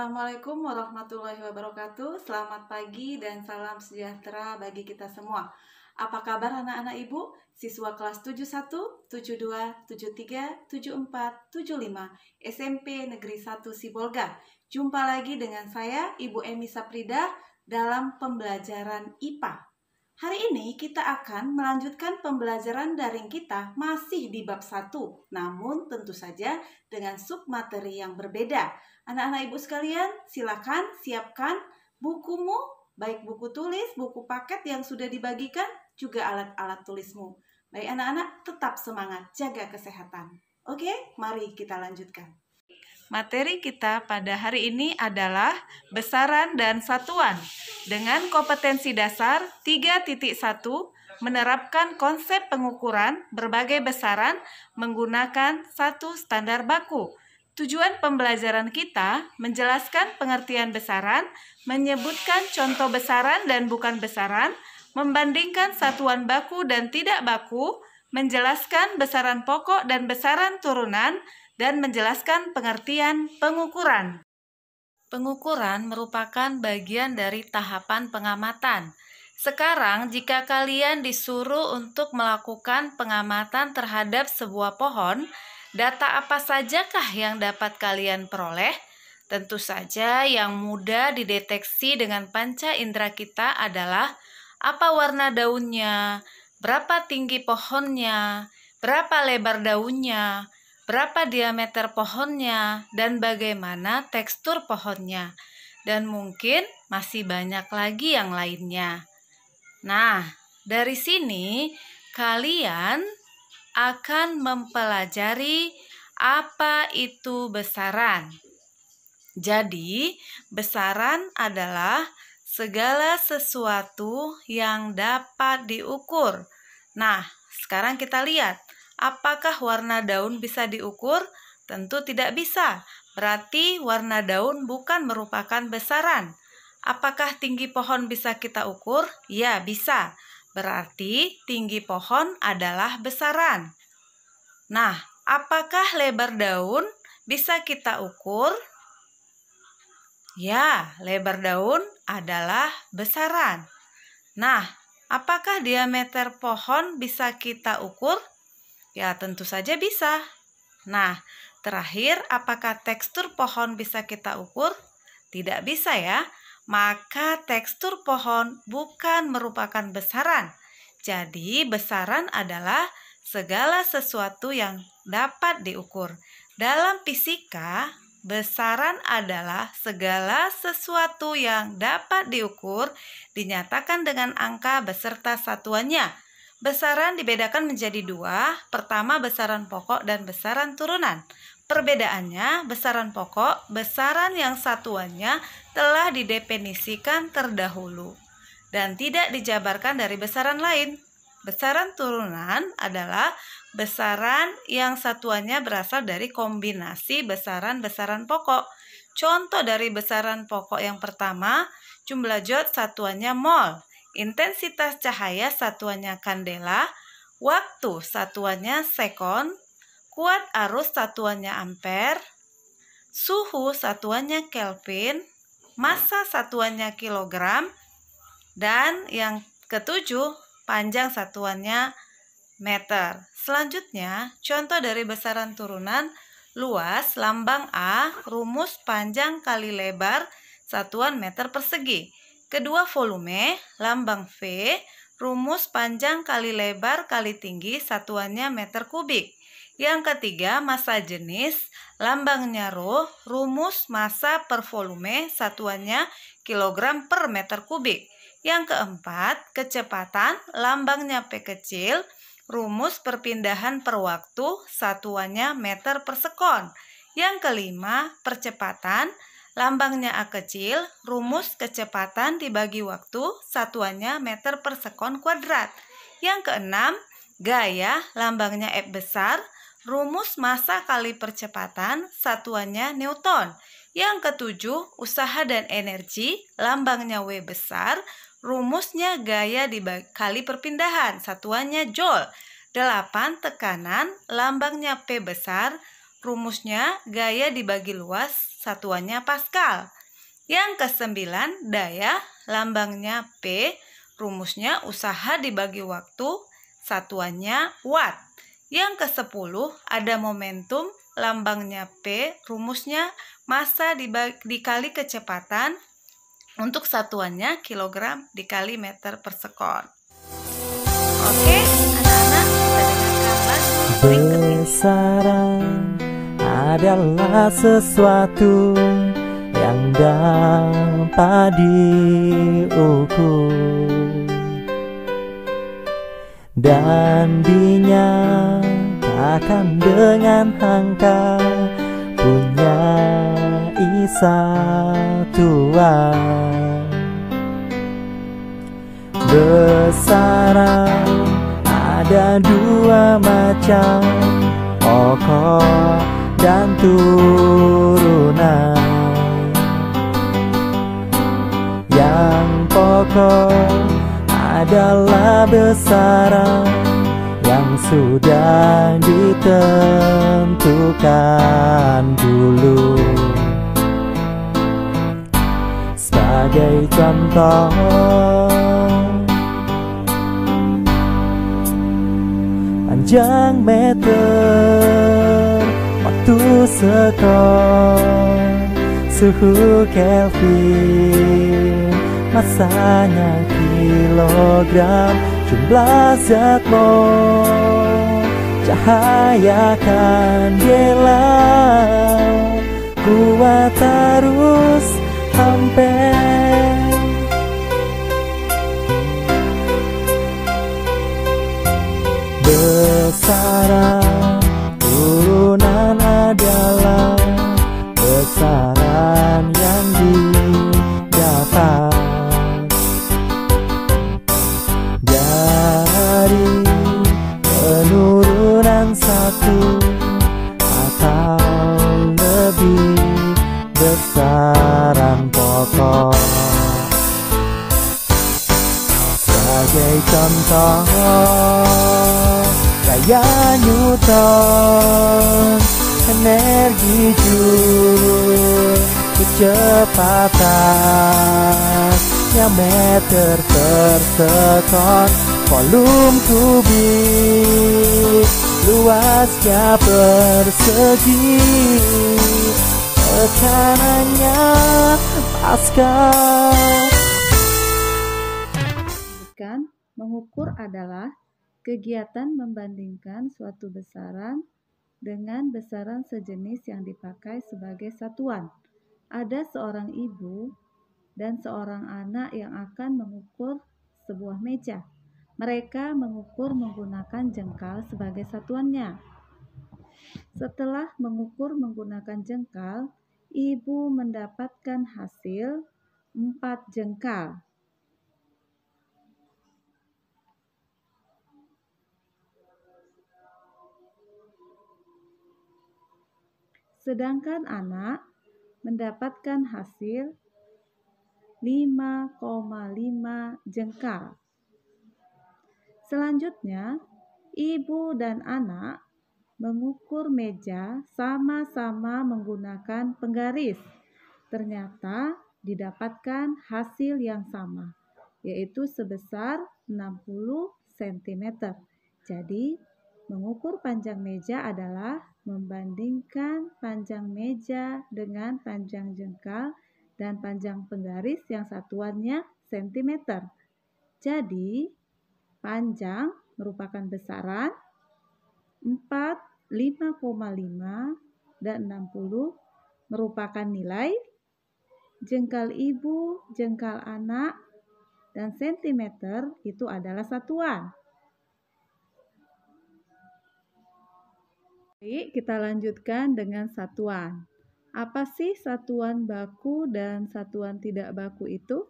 Assalamualaikum warahmatullahi wabarakatuh. Selamat pagi dan salam sejahtera bagi kita semua. Apa kabar anak-anak ibu? Siswa kelas 71, 72, 73, 74, 75 SMP Negeri 1 Sibolga. Jumpa lagi dengan saya Ibu Emi Saprida dalam pembelajaran IPA. Hari ini kita akan melanjutkan pembelajaran daring kita masih di bab 1, namun tentu saja dengan submateri yang berbeda. Anak-anak ibu sekalian, silakan siapkan bukumu, baik buku tulis, buku paket yang sudah dibagikan, juga alat-alat tulismu. Baik anak-anak, tetap semangat, jaga kesehatan. Oke, mari kita lanjutkan. Materi kita pada hari ini adalah besaran dan satuan dengan kompetensi dasar 3.1 menerapkan konsep pengukuran berbagai besaran menggunakan satu standar baku. Tujuan pembelajaran kita menjelaskan pengertian besaran, menyebutkan contoh besaran dan bukan besaran, membandingkan satuan baku dan tidak baku, menjelaskan besaran pokok dan besaran turunan, dan menjelaskan pengertian pengukuran. Pengukuran merupakan bagian dari tahapan pengamatan. Sekarang, jika kalian disuruh untuk melakukan pengamatan terhadap sebuah pohon, data apa sajakah yang dapat kalian peroleh? Tentu saja yang mudah dideteksi dengan panca indera kita adalah apa warna daunnya, berapa tinggi pohonnya, berapa lebar daunnya, berapa diameter pohonnya, dan bagaimana tekstur pohonnya. Dan mungkin masih banyak lagi yang lainnya. Nah, dari sini kalian akan mempelajari apa itu besaran. Jadi, besaran adalah segala sesuatu yang dapat diukur. Nah, sekarang kita lihat. Apakah warna daun bisa diukur? Tentu tidak bisa. Berarti warna daun bukan merupakan besaran. Apakah tinggi pohon bisa kita ukur? Ya, bisa. Berarti tinggi pohon adalah besaran. Nah, apakah lebar daun bisa kita ukur? Ya, lebar daun adalah besaran. Nah, apakah diameter pohon bisa kita ukur? Ya, tentu saja bisa. Nah, terakhir, apakah tekstur pohon bisa kita ukur? Tidak bisa ya. Maka tekstur pohon bukan merupakan besaran. Jadi, besaran adalah segala sesuatu yang dapat diukur. Dalam fisika, besaran adalah segala sesuatu yang dapat diukur dinyatakan dengan angka beserta satuannya. Besaran dibedakan menjadi dua, pertama besaran pokok dan besaran turunan. Perbedaannya, besaran pokok, besaran yang satuannya telah didefinisikan terdahulu dan tidak dijabarkan dari besaran lain. Besaran turunan adalah besaran yang satuannya berasal dari kombinasi besaran-besaran pokok. Contoh dari besaran pokok yang pertama, jumlah joule satuannya mol. Intensitas cahaya satuannya kandela, waktu satuannya sekon, kuat arus satuannya ampere, suhu satuannya Kelvin, massa satuannya kilogram, dan yang ketujuh, panjang satuannya meter. Selanjutnya, contoh dari besaran turunan, luas, lambang A, rumus panjang kali lebar, satuan meter persegi. Kedua, volume, lambang V, rumus panjang kali lebar kali tinggi, satuannya meter kubik. Yang ketiga, massa jenis, lambangnya Rho, rumus massa per volume, satuannya kilogram per meter kubik. Yang keempat, kecepatan, lambangnya P kecil, rumus perpindahan per waktu, satuannya meter per sekon. Yang kelima, percepatan, lambangnya A kecil, rumus kecepatan dibagi waktu, satuannya meter per sekon kuadrat. Yang keenam, gaya, lambangnya F besar, rumus massa kali percepatan, satuannya Newton. Yang ketujuh, usaha dan energi, lambangnya W besar, rumusnya gaya dikali perpindahan, satuannya Joule. 8, tekanan, lambangnya P besar, rumusnya gaya dibagi luas, satuannya Pascal. Yang kesembilan, daya, lambangnya P, rumusnya usaha dibagi waktu, satuannya watt. Yang ke-10 ada momentum, lambangnya P, rumusnya massa dikali kecepatan, untuk satuannya kilogram dikali meter per sekon. Oke, anak-anak, kita dengarkan lagu berikut ini. Besaran adalah sesuatu yang dapat diukur dan dinyatakan dengan angka punyai satuan. Besaran ada dua macam, pokok dan turunan. Yang pokok adalah besaran yang sudah ditentukan dulu. Sebagai contoh, panjang meter, waktu sekon, suhu Kelvin, masanya kilogram, jumlah zat mol, cahaya kandela, kuat arus ampere. Besaran turunan adalah besaran yang didapat dari penurunan satu atau lebih besaran pokok. Sebagai contoh, gaya Newton, energi Joule, kecepatannya meter per sekon, volum kubik, luasnya persegi, tekanannya Pascal. Mengukur adalah kegiatan membandingkan suatu besaran dengan besaran sejenis yang dipakai sebagai satuan. Ada seorang ibu dan seorang anak yang akan mengukur sebuah meja. Mereka mengukur menggunakan jengkal sebagai satuannya. Setelah mengukur menggunakan jengkal, ibu mendapatkan hasil 4 jengkal. Sedangkan anak mendapatkan hasil 5,5 jengkal. Selanjutnya, ibu dan anak mengukur meja sama-sama menggunakan penggaris. Ternyata didapatkan hasil yang sama, yaitu sebesar 60 cm. Jadi, mengukur panjang meja adalah membandingkan panjang meja dengan panjang jengkal dan panjang penggaris yang satuannya cm. Jadi, panjang merupakan besaran, 4, 5,5, dan 60 merupakan nilai, jengkal ibu, jengkal anak, dan sentimeter itu adalah satuan. Baik, kita lanjutkan dengan satuan. Apa sih satuan baku dan satuan tidak baku itu?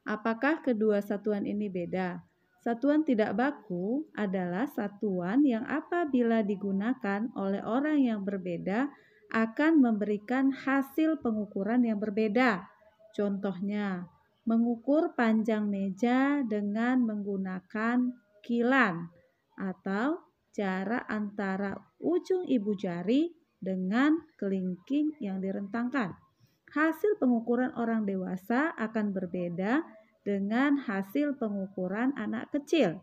Apakah kedua satuan ini beda? Satuan tidak baku adalah satuan yang apabila digunakan oleh orang yang berbeda akan memberikan hasil pengukuran yang berbeda. Contohnya, mengukur panjang meja dengan menggunakan kilan atau jarak antara ujung ibu jari dengan kelingking yang direntangkan. Hasil pengukuran orang dewasa akan berbeda dengan hasil pengukuran anak kecil.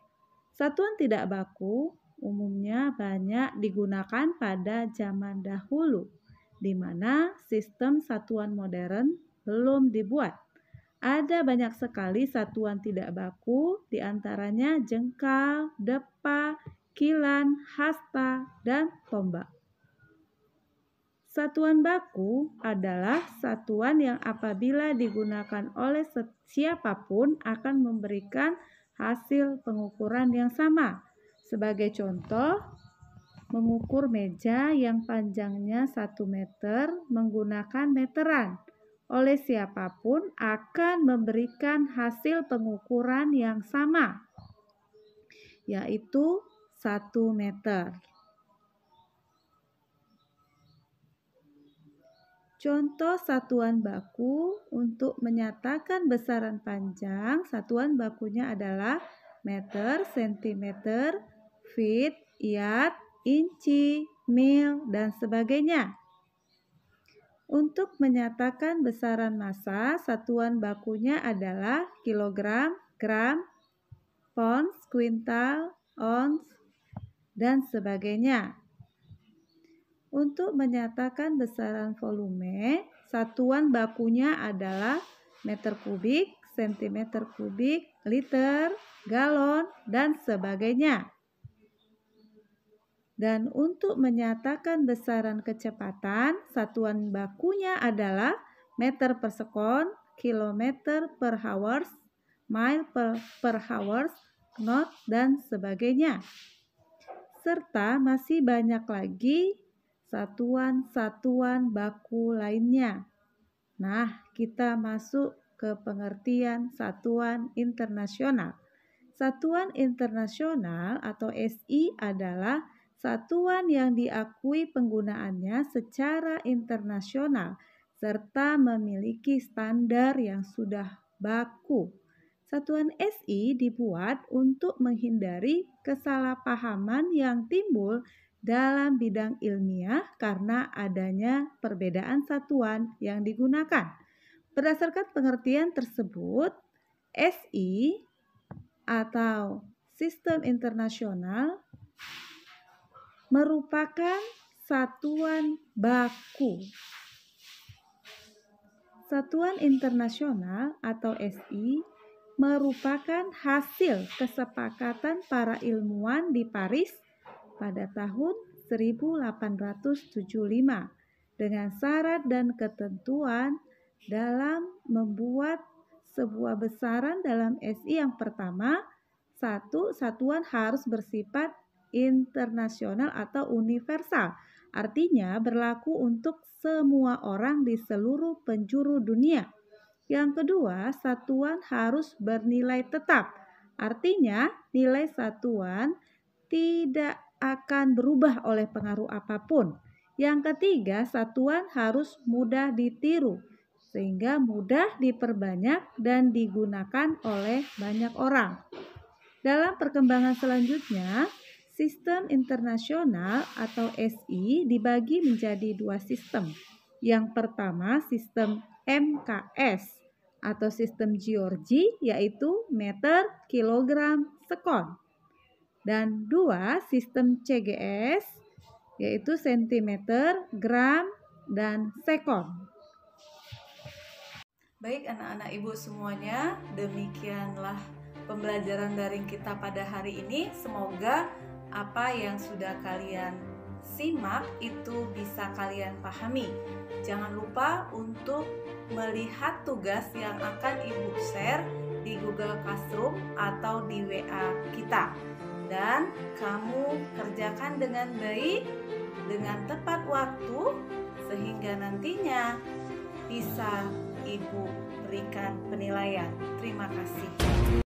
Satuan tidak baku umumnya banyak digunakan pada zaman dahulu, di mana sistem satuan modern belum dibuat. Ada banyak sekali satuan tidak baku, diantaranya jengkal, depa, kilan, hasta, dan tombak. Satuan baku adalah satuan yang apabila digunakan oleh siapapun akan memberikan hasil pengukuran yang sama. Sebagai contoh, mengukur meja yang panjangnya 1 meter menggunakan meteran oleh siapapun akan memberikan hasil pengukuran yang sama, yaitu 1 meter. Contoh satuan baku untuk menyatakan besaran panjang, satuan bakunya adalah meter, sentimeter, feet, yard, inci, mil, dan sebagainya. Untuk menyatakan besaran massa, satuan bakunya adalah kilogram, gram, pounds, kuintal, ons, dan sebagainya. Untuk menyatakan besaran volume, satuan bakunya adalah meter kubik, sentimeter kubik, liter, galon, dan sebagainya. Dan untuk menyatakan besaran kecepatan, satuan bakunya adalah meter per sekon, kilometer per hours, mile per hours, knot, dan sebagainya. Serta masih banyak lagi satuan-satuan baku lainnya. Nah, kita masuk ke pengertian satuan internasional. Satuan internasional atau SI adalah satuan yang diakui penggunaannya secara internasional serta memiliki standar yang sudah baku. Satuan SI dibuat untuk menghindari kesalahpahaman yang timbul dalam bidang ilmiah karena adanya perbedaan satuan yang digunakan. Berdasarkan pengertian tersebut, SI atau sistem internasional merupakan satuan baku. Satuan internasional atau SI merupakan hasil kesepakatan para ilmuwan di Paris pada tahun 1875 dengan syarat dan ketentuan dalam membuat sebuah besaran dalam SI. Yang pertama, satuan harus bersifat internasional atau universal, artinya berlaku untuk semua orang di seluruh penjuru dunia. Yang kedua, satuan harus bernilai tetap, artinya nilai satuan tidak akan berubah oleh pengaruh apapun. Yang ketiga, satuan harus mudah ditiru, sehingga mudah diperbanyak dan digunakan oleh banyak orang. Dalam perkembangan selanjutnya, sistem internasional atau SI dibagi menjadi 2 sistem. Yang pertama, sistem MKS atau sistem Georgi, yaitu meter, kilogram, sekon. Dan 2, sistem CGS, yaitu sentimeter, gram, dan sekon. Baik anak-anak ibu semuanya, demikianlah pembelajaran daring kita pada hari ini. Semoga apa yang sudah kalian simak itu bisa kalian pahami. Jangan lupa untuk melihat tugas yang akan ibu share di Google Classroom atau di WA kita. Dan kamu kerjakan dengan baik, dengan tepat waktu, sehingga nantinya bisa ibu berikan penilaian. Terima kasih.